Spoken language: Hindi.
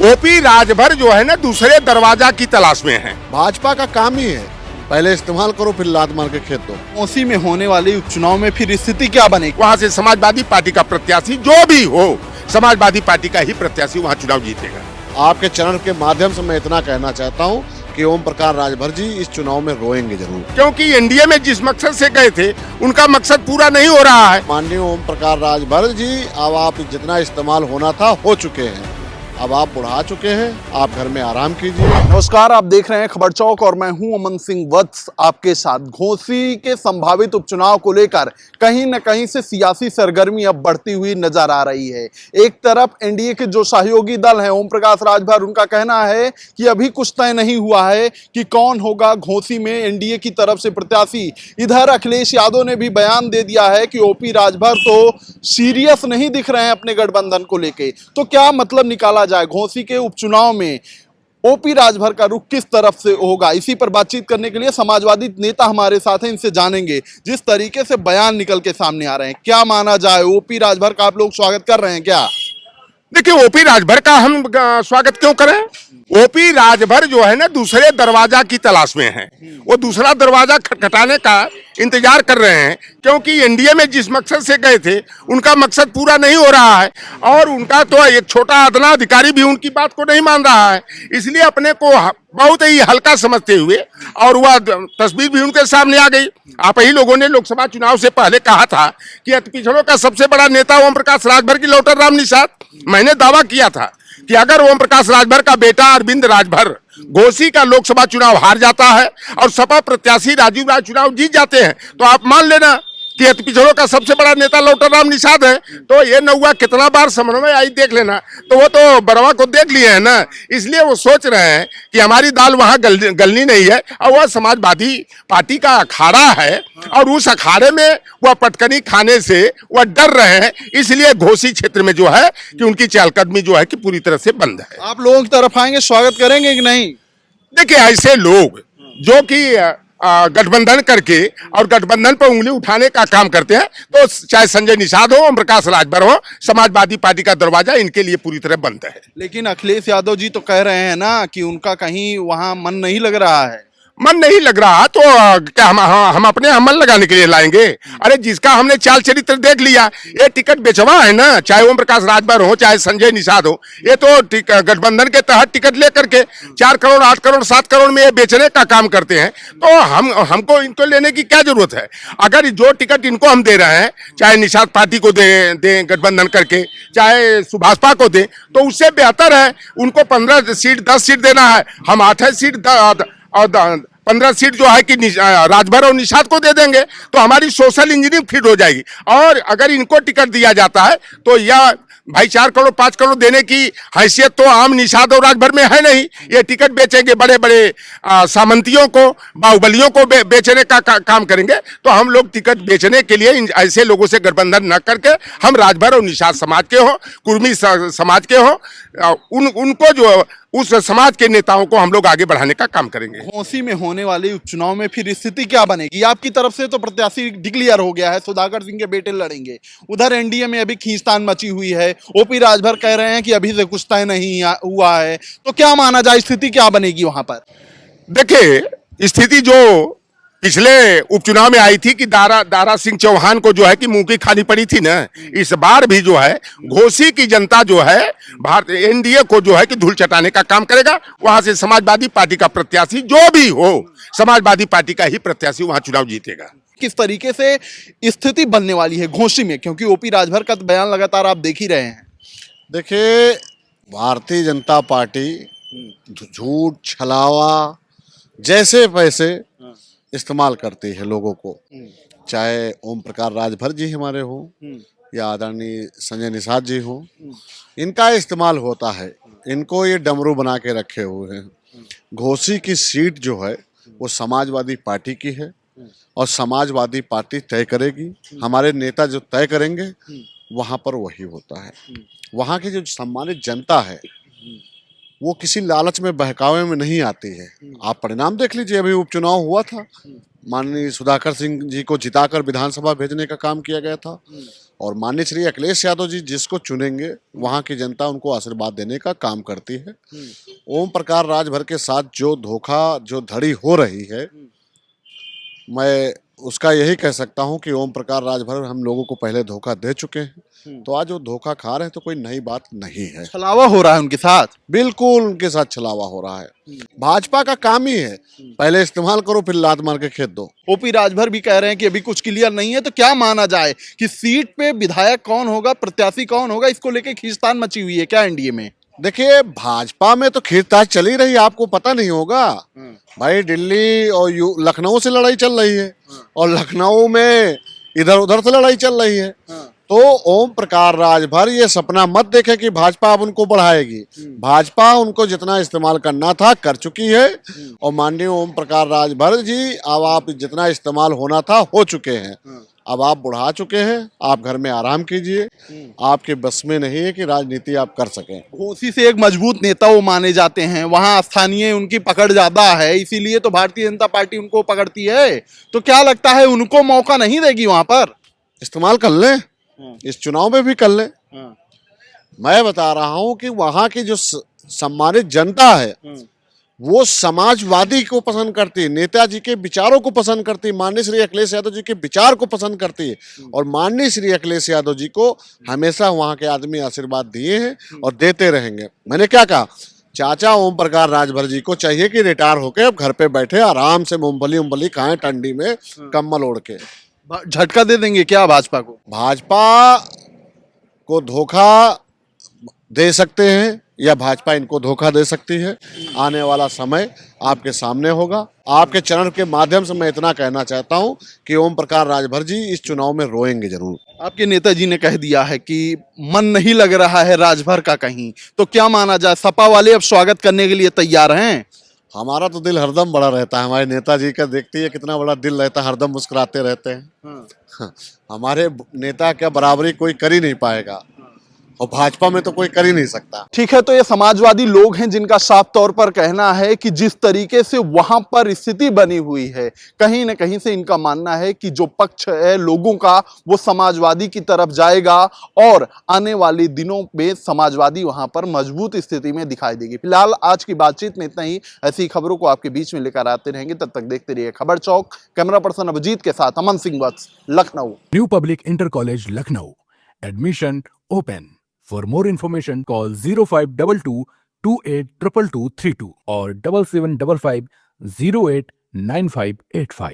ओपी राजभर जो है ना दूसरे दरवाजा की तलाश में है। भाजपा का काम ही है पहले इस्तेमाल करो फिर लात मार के खेत दो। उसी में होने वाले उपचुनाव में फिर स्थिति क्या बनेगी? वहां से समाजवादी पार्टी का प्रत्याशी जो भी हो, समाजवादी पार्टी का ही प्रत्याशी वहां चुनाव जीतेगा। आपके चैनल के माध्यम से मैं इतना कहना चाहता हूं कि ओम प्रकाश राजभर जी इस चुनाव में रोएंगे जरूर, क्योंकि एनडीए में जिस मकसद से गए थे उनका मकसद पूरा नहीं हो रहा है। माननीय ओम प्रकाश राजभर जी अब आप जितना इस्तेमाल होना था हो चुके हैं, अब आप बुढ़ा चुके हैं, आप घर में आराम कीजिए। नमस्कार, आप देख रहे हैं खबर चौक और मैं हूं अमन सिंह वत्स आपके साथ। घोसी के संभावित उपचुनाव को लेकर कहीं न कहीं से सियासी सरगर्मी अब बढ़ती हुई नजर आ रही है। एक तरफ एनडीए के जो सहयोगी दल हैं ओम प्रकाश राजभर, उनका कहना है कि अभी कुछ तय नहीं हुआ है कि कौन होगा घोसी में एनडीए की तरफ से प्रत्याशी। इधर अखिलेश यादव ने भी बयान दे दिया है कि ओपी राजभर तो सीरियस नहीं दिख रहे हैं अपने गठबंधन को लेके। तो क्या मतलब निकाला जाए घोसी के उपचुनाव में ओपी राजभर का रुख किस तरफ से होगा? इसी पर बातचीत करने के लिए समाजवादी नेता हमारे साथ हैं, इनसे जानेंगे जिस तरीके से बयान निकल के सामने आ रहे हैं क्या माना जाए। ओपी राजभर का आप लोग स्वागत कर रहे हैं क्या? देखिए, ओपी राजभर का हम स्वागत क्यों करें? ओपी राजभर जो है ना दूसरे दरवाजा की तलाश में है। वो दूसरा दरवाजा खटखटाने का इंतजार कर रहे हैं, क्योंकि एनडीए में जिस मकसद से गए थे उनका मकसद पूरा नहीं हो रहा है और उनका तो एक छोटा अदना अधिकारी भी उनकी बात को नहीं मान रहा है। इसलिए अपने को बहुत ही हल्का समझते हुए, और वह तस्वीर भी उनके सामने आ गई। आप ही लोगों ने लोकसभा चुनाव से पहले कहा था कि अति पिछड़ों का सबसे बड़ा नेता ओम प्रकाश राजभर की लौटर राम निषाद। मैंने दावा किया था कि अगर ओम प्रकाश राजभर का बेटा अरविंद राजभर घोसी का लोकसभा चुनाव हार जाता है और सपा प्रत्याशी राजीव राय चुनाव जीत जाते हैं तो आप मान लेना कि अति पिछड़ों का सबसे बड़ा नेता लौटर राम निषाद है। तो ये नौवा कितना बार समन्वय आई देख लेना। तो वो तो बरवा को देख लिए है ना, इसलिए वो सोच रहे हैं कि हमारी दाल वहां गलनी नहीं है। और वह समाजवादी पार्टी का अखाड़ा है और उस अखाड़े में वह पटकनी खाने से वह डर रहे हैं। इसलिए घोसी क्षेत्र में जो है कि उनकी चहलकदमी जो है कि पूरी तरह से बंद है। आप लोगों की तरफ आएंगे, स्वागत करेंगे कि नहीं? देखिए, ऐसे लोग जो कि गठबंधन करके और गठबंधन पर उंगली उठाने का काम करते हैं, तो चाहे संजय निषाद हो, ओम प्रकाश राजभर हो, समाजवादी पार्टी का दरवाजा इनके लिए पूरी तरह बंद है। लेकिन अखिलेश यादव जी तो कह रहे हैं ना कि उनका कहीं वहां मन नहीं लग रहा है। मन नहीं लग रहा तो क्या हम अपने मन लगाने के लिए लाएंगे? अरे जिसका हमने चाल चरित्र देख लिया, ये टिकट बेचवा है ना, चाहे ओम प्रकाश राजभर हो चाहे संजय निषाद हो, ये तो गठबंधन के तहत टिकट लेकर के 4 करोड़ 8 करोड़ 7 करोड़ में ये बेचने का काम करते हैं। तो हमको इनको लेने की क्या जरूरत है? अगर जो टिकट इनको हम दे रहे हैं, चाहे निषाद पार्टी को दे गठबंधन करके, चाहे सुभाषपा को दे, तो उससे बेहतर है उनको 15 सीट 10 सीट देना है। हम 8 सीट और 15 सीट जो है कि राजभर और निषाद को दे देंगे तो हमारी सोशल इंजीनियरिंग फिट हो जाएगी। और अगर इनको टिकट दिया जाता है तो यह भाई 4 करोड़ 5 करोड़ देने की हैसियत तो आम निषाद और राजभर में है नहीं। ये टिकट बेचेंगे, बड़े बड़े सामंतियों को, बाहुबलियों को बेचने का काम करेंगे। तो हम लोग टिकट बेचने के लिए ऐसे लोगों से गठबंधन न करके हम राजभर और निषाद समाज के हो, कुर्मी समाज के हो, उनको जो उस समाज के नेताओं को हम लोग आगे बढ़ाने का काम करेंगे। घोसी में होने वाले उपचुनाव में फिर स्थिति क्या बनेगी? आपकी तरफ से तो प्रत्याशी डिक्लेयर हो गया है, सुधाकर सिंह के बेटे लड़ेंगे। उधर एनडीए में अभी खींचतान मची हुई है। ओपी राजभर कह रहे हैं कि अभी से कुछ तय नहीं हुआ है। तो क्या माना जाए, स्थिति क्या बनेगी वहां पर? देखिए, स्थिति जो पिछले उपचुनाव में आई थी कि दारा सिंह चौहान को जो है कि मुंह की खानी पड़ी थी ना, इस बार भी जो है घोसी की जनता जो है भारत एनडीए को जो है कि धूल चटाने का काम करेगा। वहां से समाजवादी पार्टी का प्रत्याशी जो भी हो, समाजवादी पार्टी का ही प्रत्याशी वहां चुनाव जीतेगा। किस तरीके से स्थिति बनने वाली है घोसी में, क्योंकि ओपी राजभर का बयान लगातार आप देख ही रहे हैं। देखिए, भारतीय जनता पार्टी झूठ छलावा जैसे पैसे इस्तेमाल करती है लोगों को, चाहे ओम प्रकाश राजभर जी हमारे हो या आदरणीय संजय निषाद जी हो, इनका इस्तेमाल होता है। इनको ये डमरू बना के रखे हुए हैं। घोसी की सीट जो है वो समाजवादी पार्टी की है और समाजवादी पार्टी तय करेगी। हमारे नेता जो तय करेंगे वहाँ पर वही होता है। वहाँ की जो सम्मानित जनता है वो किसी लालच में बहकावे में नहीं आती है। आप परिणाम देख लीजिए, अभी उपचुनाव हुआ था, माननीय सुधाकर सिंह जी को जिताकर विधानसभा भेजने का काम किया गया था और माननीय श्री अखिलेश यादव जी जिसको चुनेंगे वहाँ की जनता उनको आशीर्वाद देने का काम करती है। ओम प्रकाश राजभर के साथ जो धोखा जो धड़ी हो रही है, मैं उसका यही कह सकता हूं कि ओम प्रकाश राजभर हम लोगों को पहले धोखा दे चुके हैं, तो आज वो धोखा खा रहे हैं तो कोई नई बात नहीं है। छलावा हो रहा है उनके साथ। बिल्कुल उनके साथ छलावा हो रहा है। भाजपा का काम ही है पहले इस्तेमाल करो फिर लात मार के खेत दो। ओपी राजभर भी कह रहे हैं कि अभी कुछ क्लियर नहीं है, तो क्या माना जाए कि सीट पे विधायक कौन होगा, प्रत्याशी कौन होगा, इसको लेके खींचतान मची हुई है क्या एनडीए में? देखिए भाजपा में तो खींचतान चली रही है, आपको पता नहीं होगा भाई। दिल्ली और लखनऊ से लड़ाई चल रही है और लखनऊ में इधर उधर से लड़ाई चल रही है। तो ओम प्रकाश राजभर ये सपना मत देखे कि भाजपा अब उनको बढ़ाएगी। भाजपा उनको जितना इस्तेमाल करना था कर चुकी है और माननीय ओम प्रकाश राजभर जी अब आप जितना इस्तेमाल होना था हो चुके हैं। अब आप बुढ़ा चुके हैं, आप घर में आराम कीजिए। आपके बस में नहीं है कि राजनीति आप कर सकें। घोसी से एक मजबूत नेता वो माने जाते हैं, वहां स्थानीय उनकी पकड़ ज्यादा है, इसीलिए तो भारतीय जनता पार्टी उनको पकड़ती है। तो क्या लगता है उनको मौका नहीं देगी वहां पर? इस्तेमाल कर लें, इस चुनाव में भी कर लें। मैं बता रहा हूं कि वहां की जो सम्मानित जनता है वो समाजवादी को पसंद करती है, नेताजी के विचारों को पसंद करती है, माननीय श्री अखिलेश यादव जी के विचार को पसंद करती है। और माननीय श्री अखिलेश यादव जी को हमेशा वहां के आदमी आशीर्वाद दिए हैं और देते रहेंगे। मैंने क्या कहा, चाचा ओम प्रकाश राजभर जी को चाहिए कि रिटायर होके अब घर पे बैठे आराम से मूंगफली खाएं ठंडी में कम्बल ओढ़ के। झटका दे देंगे क्या भाजपा को? भाजपा को धोखा दे सकते हैं या भाजपा इनको धोखा दे सकती है। आने वाला समय आपके सामने होगा। आपके चैनल के माध्यम से मैं इतना कहना चाहता हूं कि ओम प्रकाश राजभर जी इस चुनाव में रोएंगे जरूर। आपके नेताजी ने कह दिया है कि मन नहीं लग रहा है राजभर का कहीं, तो क्या माना जाए, सपा वाले अब स्वागत करने के लिए तैयार हैं? हमारा तो दिल हरदम बड़ा रहता है, हमारे नेताजी का देखती है कितना बड़ा दिल रहता है, हरदम मुस्कुराते रहते हैं। हमारे नेता क्या बराबरी कोई कर ही नहीं पाएगा और भाजपा में तो कोई कर ही नहीं सकता। ठीक है, तो ये समाजवादी लोग हैं जिनका साफ तौर पर कहना है कि जिस तरीके से वहां पर स्थिति बनी हुई है, कहीं न कहीं से इनका मानना है कि जो पक्ष है लोगों का वो समाजवादी की तरफ जाएगा और आने वाले दिनों में समाजवादी वहां पर मजबूत स्थिति में दिखाई देगी। फिलहाल आज की बातचीत में इतना ही। ऐसी खबरों को आपके बीच में लेकर आते रहेंगे, तब तक देखते रहिए खबर चौक। कैमरा पर्सन अभिजीत के साथ Aman Singh Vats, Lucknow. New public inter college Lucknow, admission open. For more information, call 0522 282232 or 7755 089585.